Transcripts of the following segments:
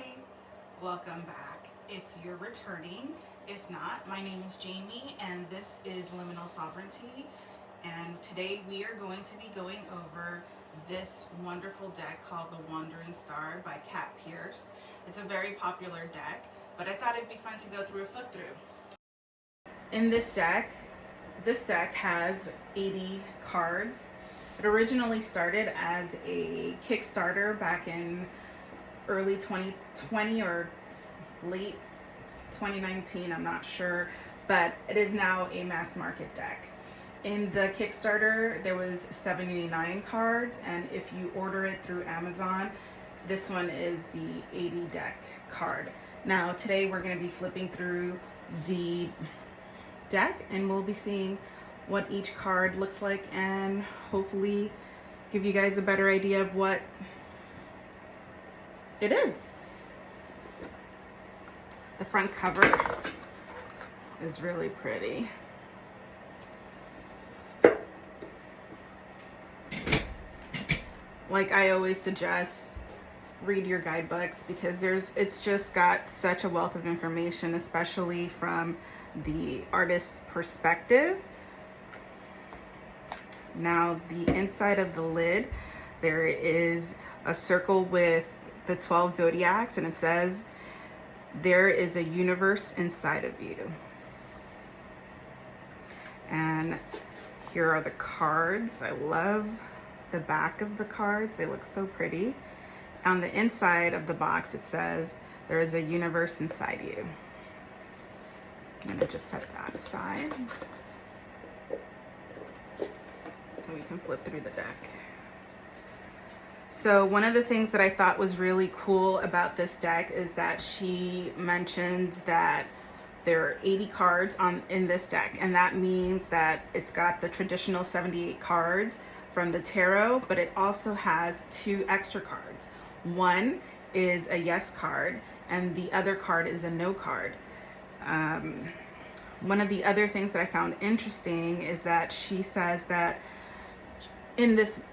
Hi, welcome back. If you're returning, if not, my name is Jamie and this is Liminal Sovereignty. And today we are going to be going over this wonderful deck called The Wandering Star by Kat Pierce. It's a very popular deck, but I thought it'd be fun to go through a flip through. In this deck has 80 cards. It originally started as a Kickstarter back in early 2020 or late 2019, I'm not sure, but it is now a mass market deck. In the Kickstarter, there was 79 cards, and if you order it through Amazon, this one is the 80 deck card. Now, today we're going to be flipping through the deck, and we'll be seeing what each card looks like, and hopefully give you guys a better idea of what it is. The front cover is really pretty. Like I always suggest, read your guidebooks because it's just got such a wealth of information, especially from the artist's perspective. Now, the inside of the lid, there is a circle with the 12 zodiacs, and it says there is a universe inside of you. And here are the cards. I love the back of the cards. They look so pretty. On the inside of the box, it says there is a universe inside you. I'm going to just set that aside so we can flip through the deck. So one of the things that I thought was really cool about this deck is that she mentioned that there are 80 cards in this deck, and that means that it's got the traditional 78 cards from the tarot, but it also has 2 extra cards. One is a yes card, and the other card is a no card. One of the other things that I found interesting is that she says that in this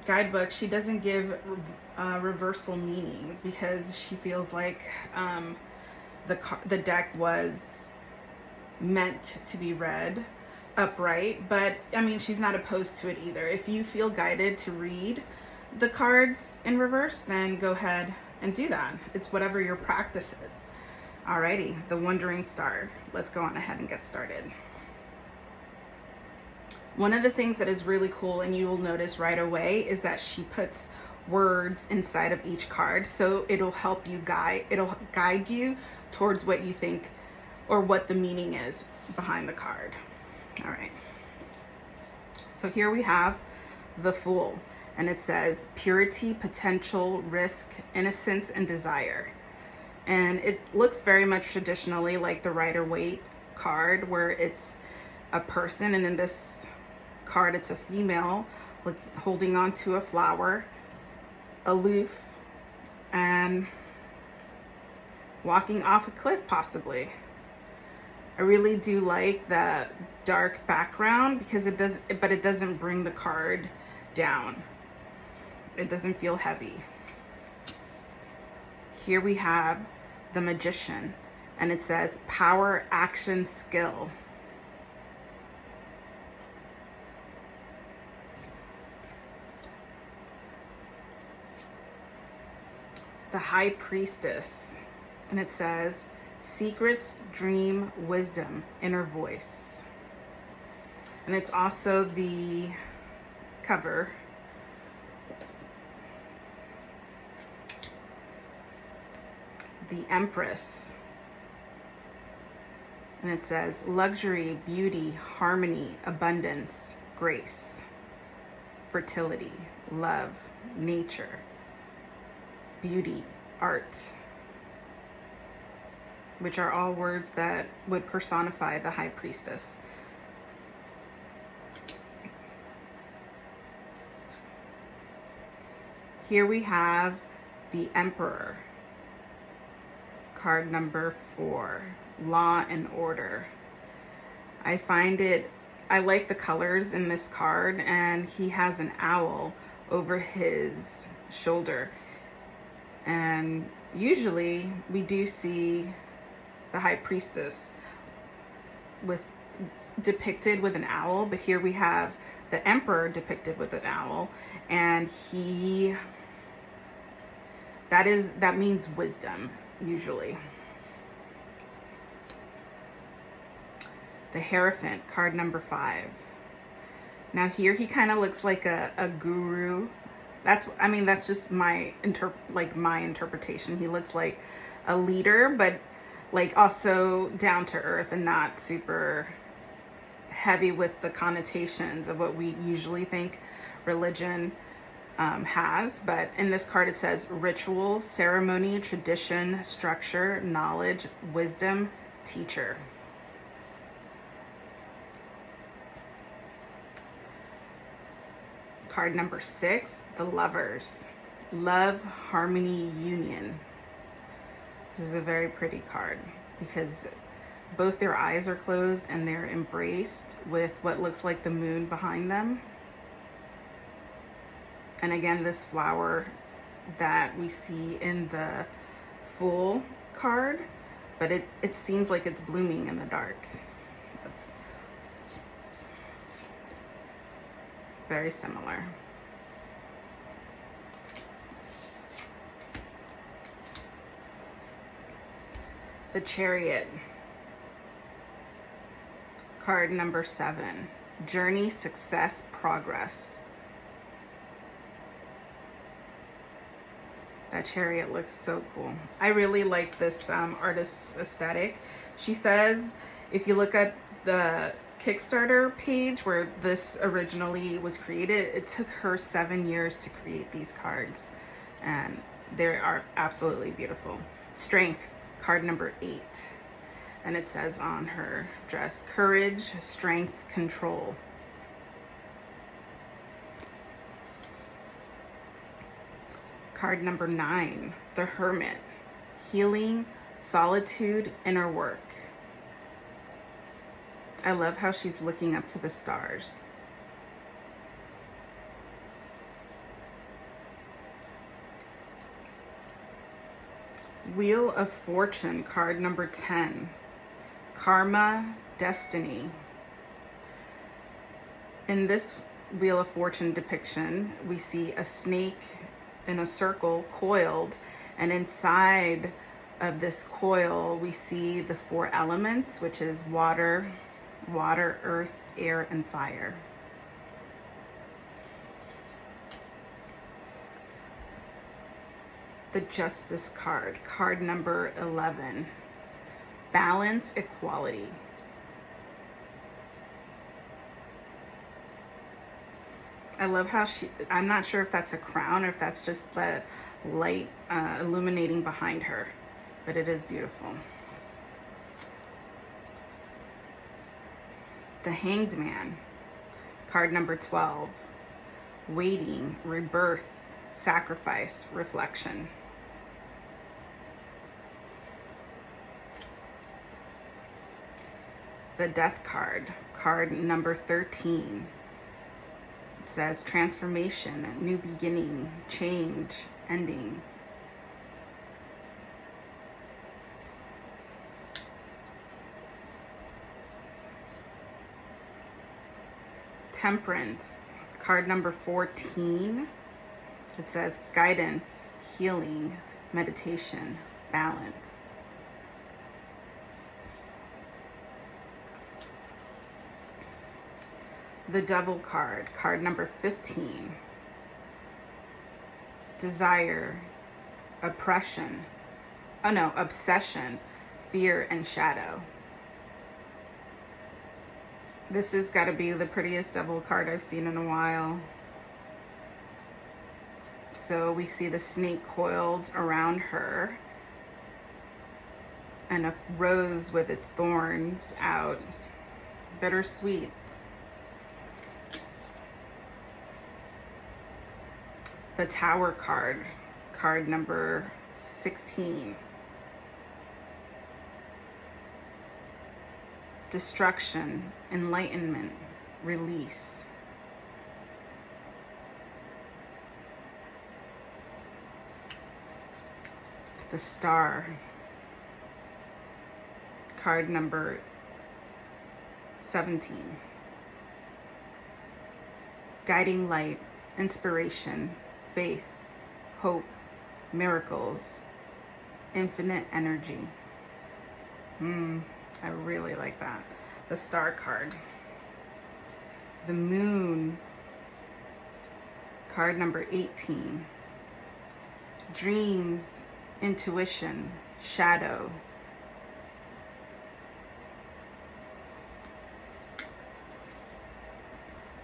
guidebook, she doesn't give reversal meanings because she feels like the deck was meant to be read upright. But I mean, she's not opposed to it either. If you feel guided to read the cards in reverse, then go ahead and do that. It's whatever your practice is. Alrighty, the Wandering Star. Let's go on ahead and get started. One of the things that is really cool, and you will notice right away, is that she puts words inside of each card, so it'll guide you towards what you think or what the meaning is behind the card. All right. So here we have the Fool, and it says purity, potential, risk, innocence, and desire. And it looks very much traditionally like the Rider-Waite card, where it's a person, and in this card it's a female holding on to a flower, aloof, and walking off a cliff possibly. I really do like the dark background because it doesn't bring the card down. It doesn't feel heavy. Here we have the Magician, and it says power, action, skill. The High Priestess, and it says secrets, dream, wisdom, inner voice. And it's also the cover. The Empress, and it says luxury, beauty, harmony, abundance, grace, fertility, love, nature, beauty, art, which are all words that would personify the High Priestess. Here we have the Emperor, card number 4, law and order. I like the colors in this card, and he has an owl over his shoulder. And usually we do see the High Priestess depicted with an owl, but here we have the Emperor depicted with an owl, and that means wisdom usually. The Hierophant, card number 5. Now here he kind of looks like a guru. That's just my interpretation. He looks like a leader, but like also down to earth and not super heavy with the connotations of what we usually think religion has. But in this card it says ritual, ceremony, tradition, structure, knowledge, wisdom, teacher. Card number 6, the Lovers. Love, harmony, union. This is a very pretty card because both their eyes are closed and they're embraced with what looks like the moon behind them. And again, this flower that we see in the full card, but it seems like it's blooming in the dark. That's very similar. The Chariot, card number 7. Journey, success, progress. That chariot looks so cool. I really like this artist's aesthetic. She says, if you look at the Kickstarter page where this originally was created, it took her 7 years to create these cards, and they are absolutely beautiful. Strength, card number 8, and it says on her dress, courage, strength, control. Card number 9, the Hermit, healing, solitude, inner work. I love how she's looking up to the stars. Wheel of Fortune, card number 10. Karma, destiny. In this Wheel of Fortune depiction, we see a snake in a circle coiled, and inside of this coil we see the 4 elements, which is water, earth, air, and fire. The Justice card, card number 11. Balance, equality. I love how I'm not sure if that's a crown or if that's just the light illuminating behind her, but it is beautiful. The Hanged Man, card number 12. Waiting, rebirth, sacrifice, reflection. The Death card, card number 13. It says transformation, new beginning, change, ending. Temperance, card number 14. It says guidance, healing, meditation, balance. The Devil card, card number 15. Desire, oppression, obsession, fear, and shadow. This has got to be the prettiest devil card I've seen in a while. So we see the snake coiled around her and a rose with its thorns out. Bittersweet. The Tower card, card number 16. Destruction, enlightenment, release. The Star, card number 17. Guiding light, inspiration, faith, hope, miracles, infinite energy. I really like that. The Star card. The Moon, card number 18. Dreams, intuition, shadow.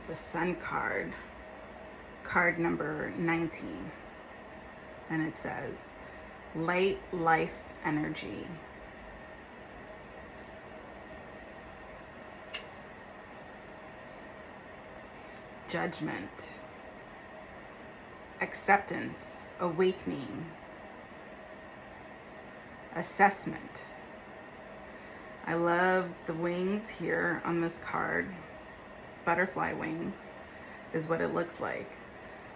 The Sun card, card number 19. And it says, light, life, energy. Judgment, acceptance, awakening, assessment. I love the wings here on this card. Butterfly wings is what it looks like.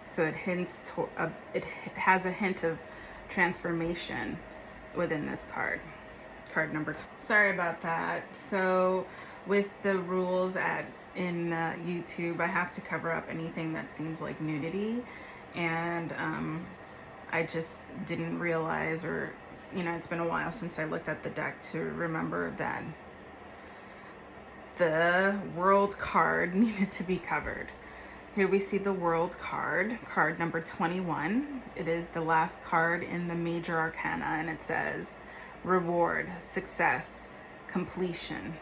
So it hints to, it has a hint of transformation within this card. Card number 2. Sorry about that. So with the rules in YouTube, I have to cover up anything that seems like nudity, and I just didn't realize, or it's been a while since I looked at the deck to remember that the World card needed to be covered. Here we see the World card, card number 21. It is the last card in the Major Arcana, and it says reward, success, completion.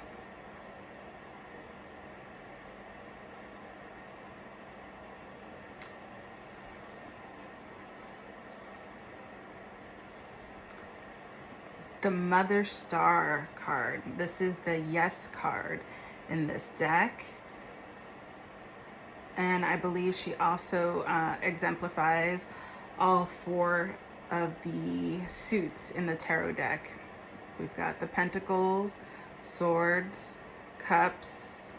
The Mother Star card. This is the Yes card in this deck. And I believe she also exemplifies all 4 of the suits in the tarot deck. We've got the Pentacles, Swords, Cups,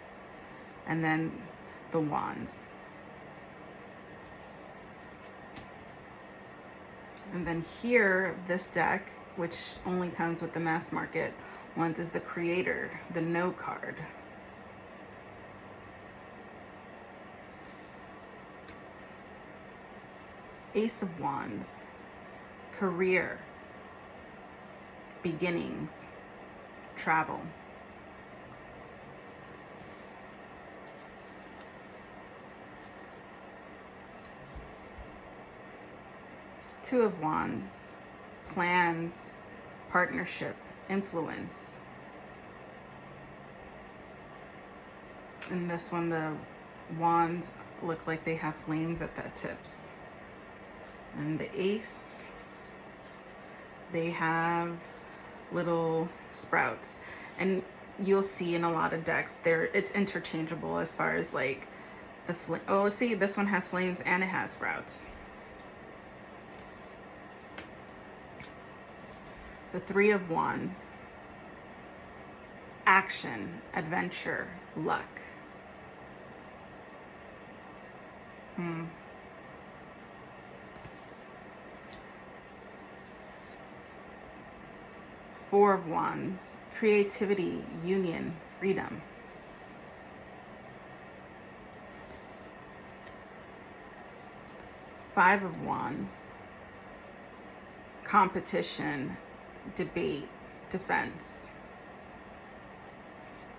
and then the Wands. And then here, this deck, which only comes with the mass market ones, is the Creator, the No card. Ace of Wands, career, beginnings, travel. Two of Wands, plans, partnership, influence. In this one, the wands look like they have flames at the tips. And the Ace, they have little sprouts. And you'll see in a lot of decks, it's interchangeable as far as like the flame. Oh, see, this one has flames and it has sprouts. The Three of Wands, action, adventure, luck. Four of Wands, creativity, union, freedom. Five of Wands, competition, debate, defense.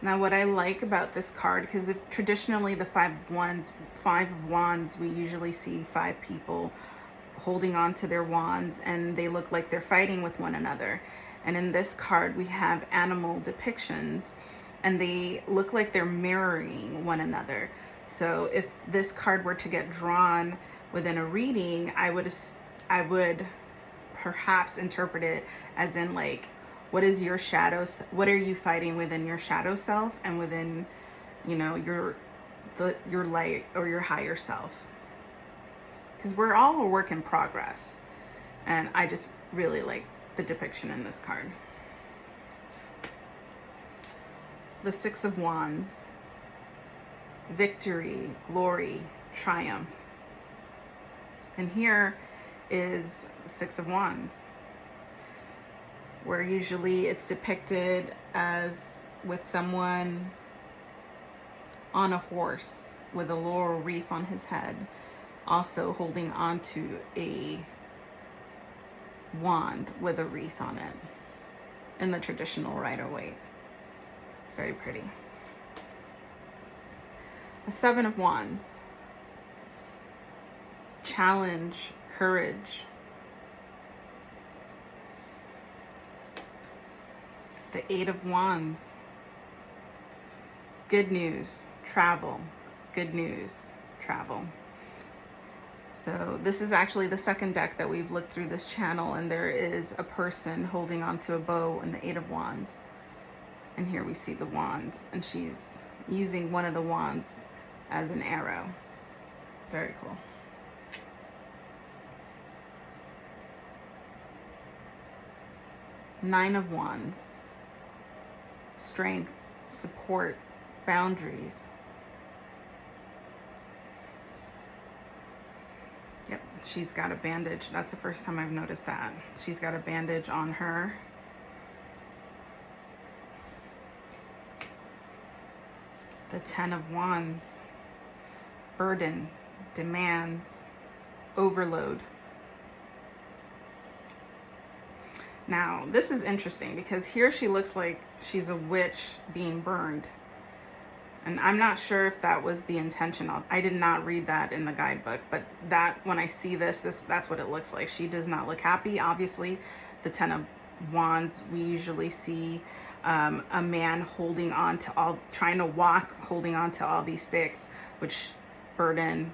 Now what I like about this card, because traditionally the Five of Wands, we usually see 5 people holding on to their wands and they look like they're fighting with one another. And in this card we have animal depictions and they look like they're mirroring one another. So if this card were to get drawn within a reading, I would perhaps interpret it as in like, what is your shadow? What are you fighting within your shadow self and within, your light or your higher self? Because we're all a work in progress, and I just really like the depiction in this card. The Six of Wands, victory, glory, triumph. And here is the Six of Wands. where usually it's depicted as with someone on a horse with a laurel wreath on his head, also holding onto a wand with a wreath on it in the traditional Rider-Waite. Very pretty. The Seven of Wands. Challenge, courage. The Eight of Wands. Good news, travel. Good news, travel. So this is actually the second deck that we've looked through this channel, and there is a person holding onto a bow and the Eight of Wands. And here we see the wands, and she's using one of the wands as an arrow. Very cool. Nine of Wands. Strength, support, boundaries. Yep, she's got a bandage. That's the first time I've noticed that. She's got a bandage on her. The Ten of Wands. Burden, demands, overload. Now, this is interesting because here she looks like she's a witch being burned. And I'm not sure if that was the intention. I did not read that in the guidebook, but that when I see this, that's what it looks like. She does not look happy. Obviously, the Ten of Wands, we usually see a man holding on to all, trying to walk, holding on to all these sticks, which burden,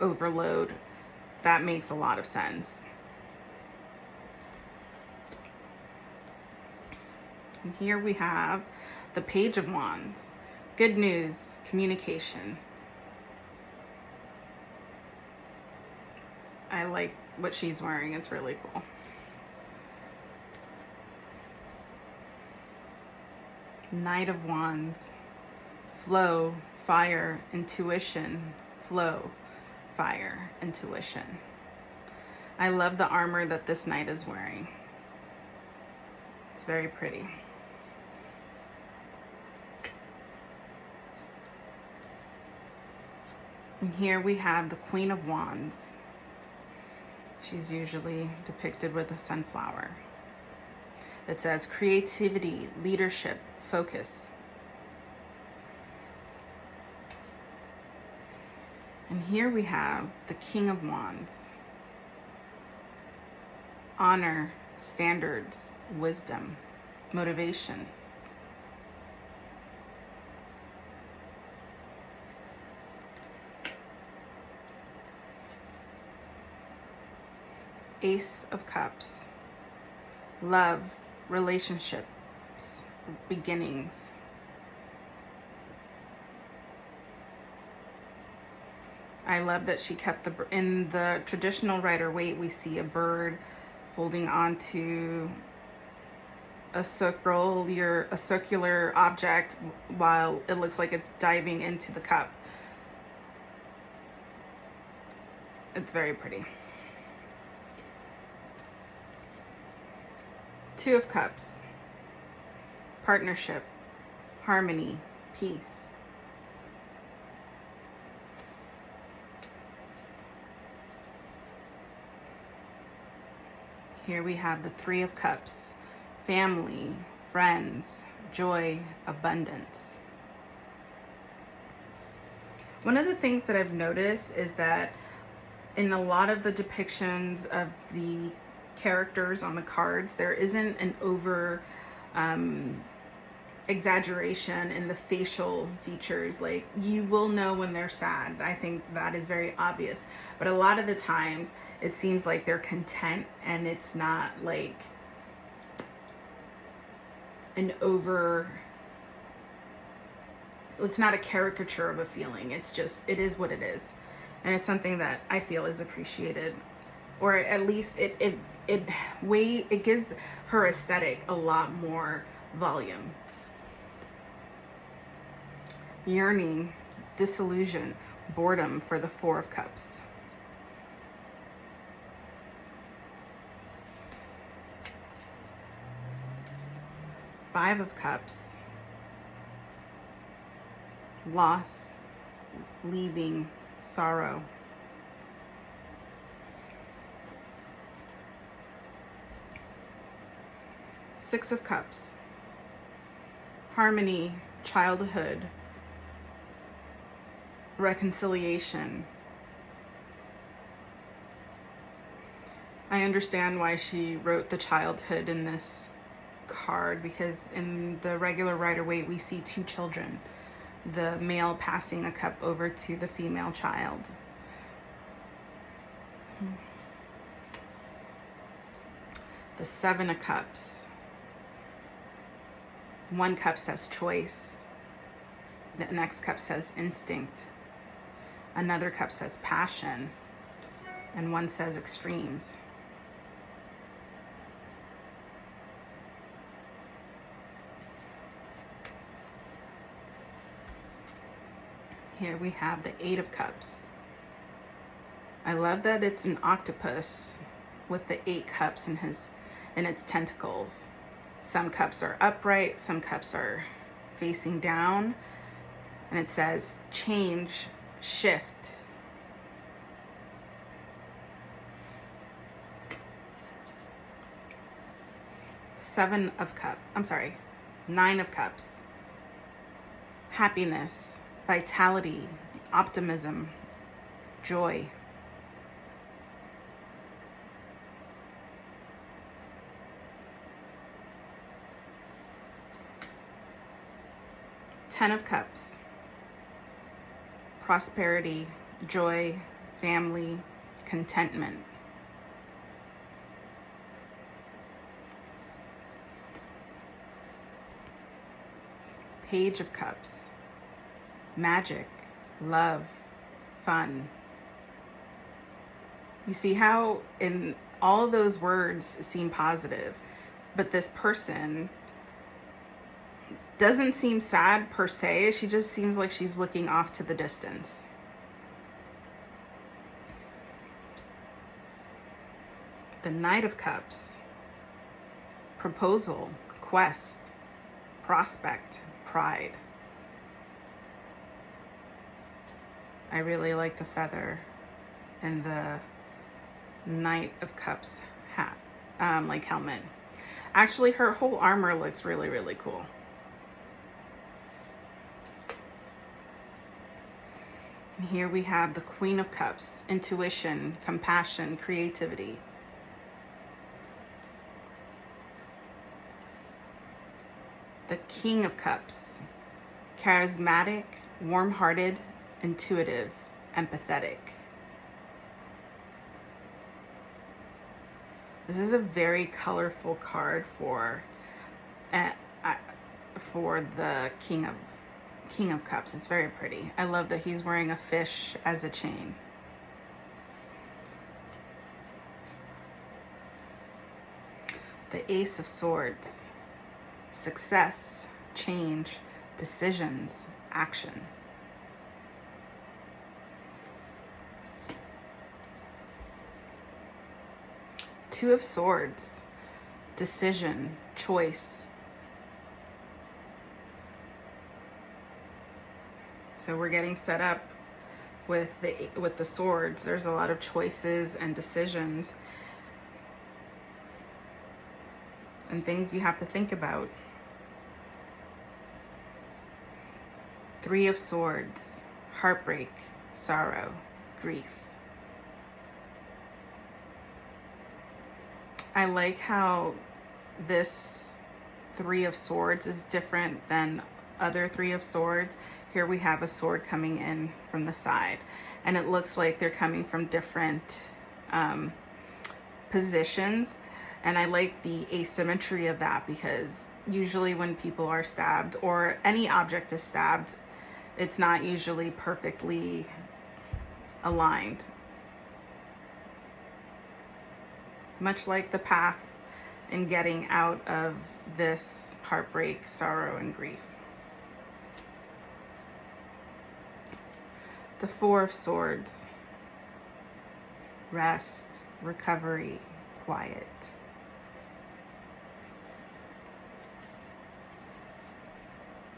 overload. That makes a lot of sense. And here we have the Page of Wands. Good news, communication. I like what she's wearing. It's really cool. Knight of Wands. Flow, fire, intuition. Flow, fire, intuition. I love the armor that this knight is wearing. It's very pretty. And here we have the Queen of Wands. She's usually depicted with a sunflower. It says creativity, leadership, focus. And here we have the King of Wands. Honor, standards, wisdom, motivation. Ace of Cups. Love, relationships, beginnings. I love that she kept in the traditional Rider-Waite, we see a bird holding on to a circular object while it looks like it's diving into the cup. It's very pretty. Two of Cups. Partnership, harmony, peace. Here we have the Three of Cups. Family, friends, joy, abundance. One of the things that I've noticed is that in a lot of the depictions of the characters on the cards, there isn't an over exaggeration in the facial features. Like, you will know when they're sad. I think that is very obvious. But a lot of the times it seems like they're content, and it's not like an over, it's not a caricature of a feeling. It's just, it is what it is. And it's something that I feel is appreciated, or at least it gives her aesthetic a lot more volume. Yearning, disillusion, boredom for the Four of Cups. Five of Cups, loss, leaving, sorrow. Six of Cups, harmony, childhood, reconciliation. I understand why she wrote the childhood in this card, because in the regular Rider-Waite we see two children, the male passing a cup over to the female child. The Seven of Cups. One cup says choice. The next cup says instinct. Another cup says passion. And one says extremes. Here we have the Eight of Cups. I love that it's an octopus with the 8 cups in its tentacles. Some cups are upright, some cups are facing down, and it says change, shift. Nine of Cups. Happiness, vitality, optimism, joy. Ten of Cups. Prosperity, joy, family, contentment. Page of Cups. Magic, love, fun. You see how in all of those words seem positive, but this person doesn't seem sad per se. She just seems like she's looking off to the distance. The Knight of Cups. Proposal, quest, prospect, pride. I really like the feather and the Knight of Cups hat, like helmet. Actually, her whole armor looks really, really cool. And here we have the Queen of Cups, intuition, compassion, creativity. The King of Cups, charismatic, warm-hearted, intuitive, empathetic. This is a very colorful card for the King of Cups. It's very pretty. I love that he's wearing a fish as a chain. The Ace of Swords. Success, change, decisions, action. Two of Swords. Decision, choice. So we're getting set up with the swords. There's a lot of choices and decisions and things you have to think about. Three of Swords, heartbreak, sorrow, grief. I like how this Three of Swords is different than other Three of Swords. Here we have a sword coming in from the side, and it looks like they're coming from different positions. And I like the asymmetry of that, because usually when people are stabbed or any object is stabbed, it's not usually perfectly aligned. Much like the path in getting out of this heartbreak, sorrow, and grief. The Four of Swords. Rest, recovery, quiet.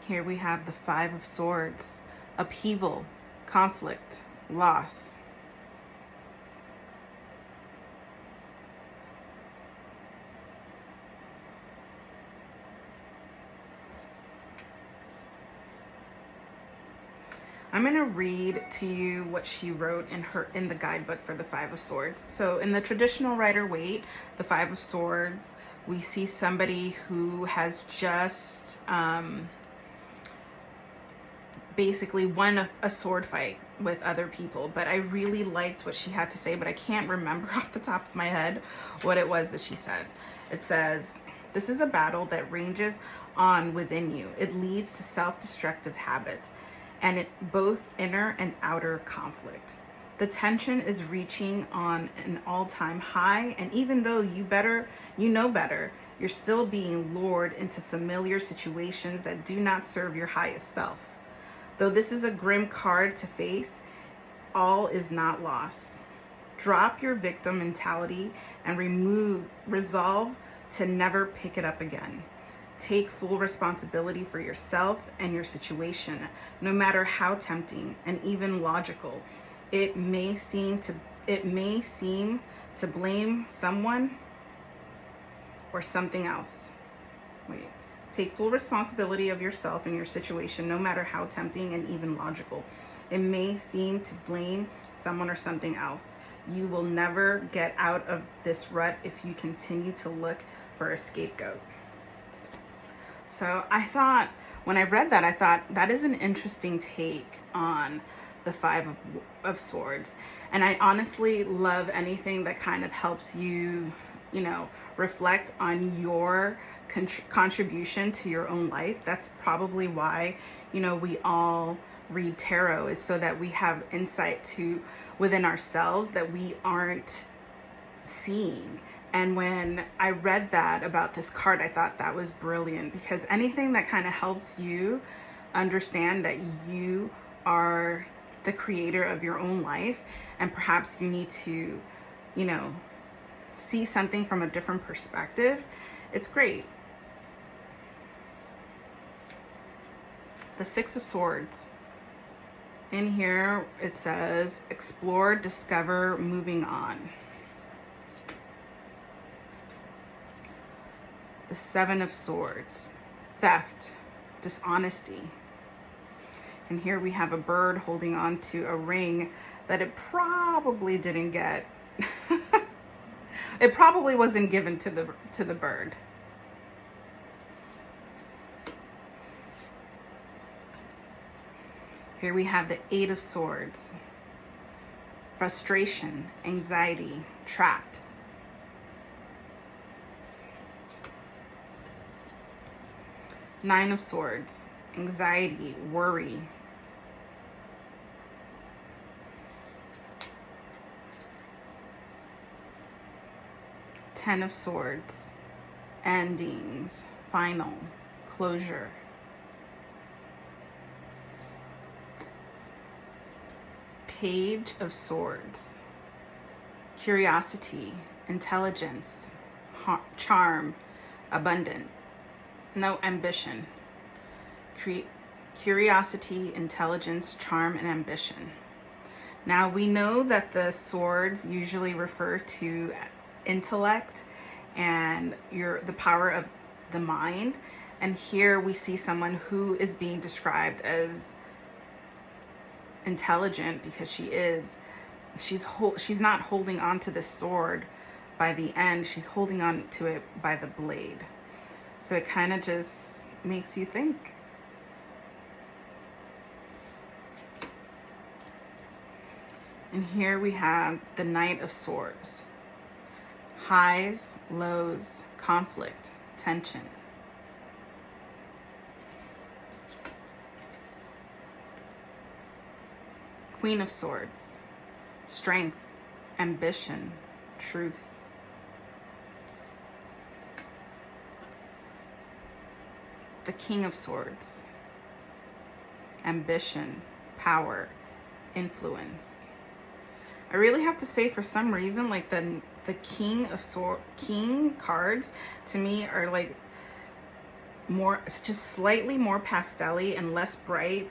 Here we have the Five of Swords, upheaval, conflict, loss. I'm going to read to you what she wrote in the guidebook for the Five of Swords. So in the traditional Rider-Waite, the Five of Swords, we see somebody who has just basically won a sword fight with other people. But I really liked what she had to say, but I can't remember off the top of my head what it was that she said. It says, "This is a battle that ranges on within you. It leads to self-destructive habits, and it both inner and outer conflict. The tension is reaching on an all-time high, and even though you know better, you're still being lured into familiar situations that do not serve your highest self. Though this is a grim card to face, all is not lost. Drop your victim mentality and resolve to never pick it up again. Take full responsibility for yourself and your situation, no matter how tempting and even logical it may seem to blame someone or something else. Take full responsibility of yourself and your situation, no matter how tempting and even logical it may seem to blame someone or something else. You will never get out of this rut if you continue to look for a scapegoat." So I thought, when I read that, I thought that is an interesting take on the Five of Swords. And I honestly love anything that kind of helps you, reflect on your contribution to your own life. That's probably why, we all read tarot, is so that we have insight to within ourselves that we aren't seeing. And when I read that about this card, I thought that was brilliant, because anything that kind of helps you understand that you are the creator of your own life, and perhaps you need to, see something from a different perspective, it's great. The Six of Swords. In here, it says, explore, discover, moving on. The Seven of Swords, theft, dishonesty. And here we have a bird holding on to a ring that it probably didn't get. It probably wasn't given to the bird. Here we have the Eight of Swords, frustration, anxiety, trapped. Nine of Swords, anxiety, worry. Ten of Swords, endings, final, closure. Page of Swords, curiosity, intelligence, charm, abundant, no ambition. Curiosity, intelligence, charm, and ambition. Now we know that the swords usually refer to intellect and the power of the mind. And here we see someone who is being described as intelligent, because she's not holding on to the sword by the end, she's holding on to it by the blade. So it kind of just makes you think. And here we have the Knight of Swords. Highs, lows, conflict, tension. Queen of Swords. Strength, ambition, truth. The King of Swords. Ambition, power, influence. I really have to say, for some reason, like the King cards to me are like more, it's just slightly more pastel-y and less bright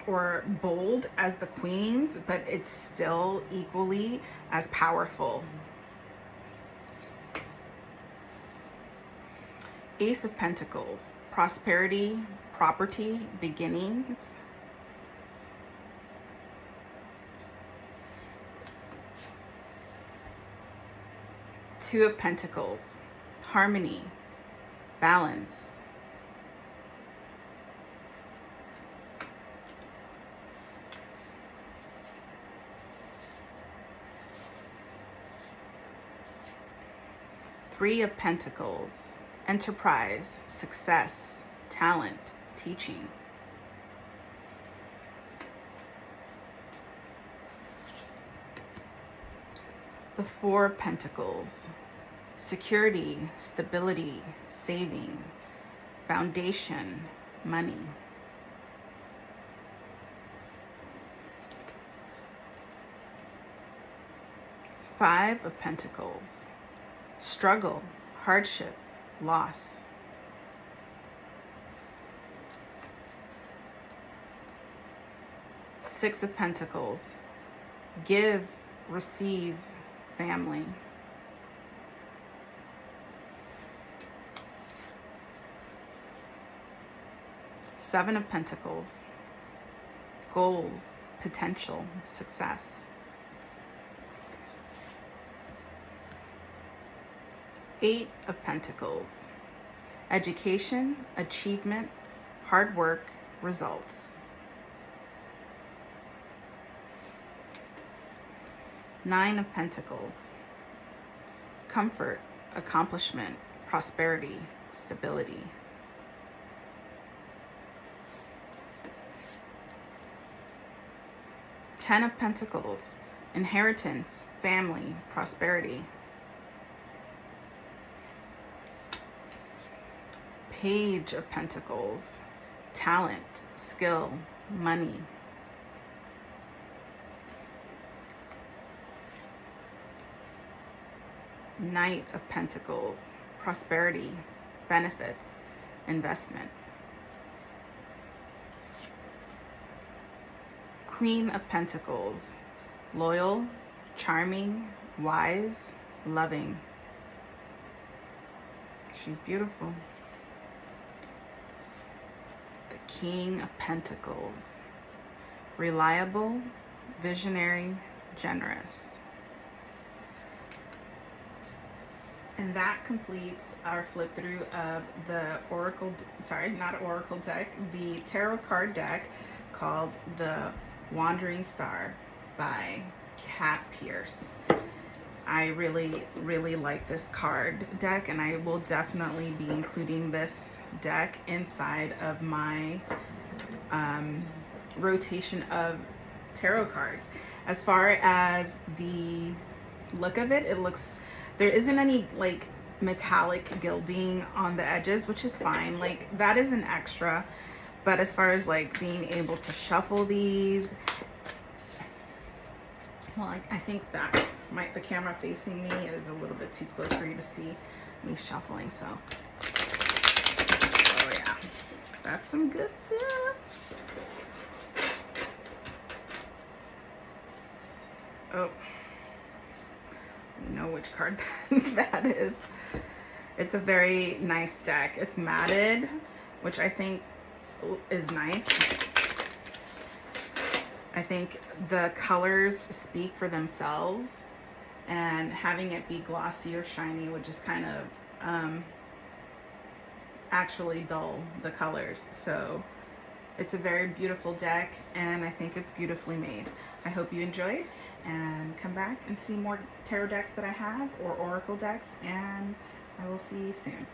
or bold as the queens, but it's still equally as powerful. Ace of Pentacles, prosperity, property, beginnings. Two of Pentacles, harmony, balance. Three of Pentacles, enterprise, success, talent, teaching. The Four of Pentacles, security, stability, saving, foundation, money. Five of Pentacles, struggle, hardship, loss. Six of Pentacles, give, receive, family. Seven of Pentacles, goals, potential, success. Eight of Pentacles, education, achievement, hard work, results. Nine of Pentacles, comfort, accomplishment, prosperity, stability. Ten of Pentacles, inheritance, family, prosperity. Page of Pentacles, talent, skill, money. Knight of Pentacles, prosperity, benefits, investment. Queen of Pentacles, loyal, charming, wise, loving. She's beautiful. The King of Pentacles, reliable, visionary, generous. And that completes our flip through of the the tarot card deck called The Wandering Star by Kat Pierce. I really, really like this card deck, and I will definitely be including this deck inside of my rotation of tarot cards. As far as the look of it, there isn't any like metallic gilding on the edges, which is fine. Like that is an extra. But as far as like being able to shuffle these, well, I think that the camera facing me is a little bit too close for you to see me shuffling. So, oh yeah, that's some good stuff. Oh, you know which card that is. It's a very nice deck. It's matted, which I think is nice. I think the colors speak for themselves, and having it be glossy or shiny would just kind of actually dull the colors. So it's a very beautiful deck, and I think it's beautifully made. I hope you enjoyed, and come back and see more tarot decks that I have, or oracle decks, and I will see you soon.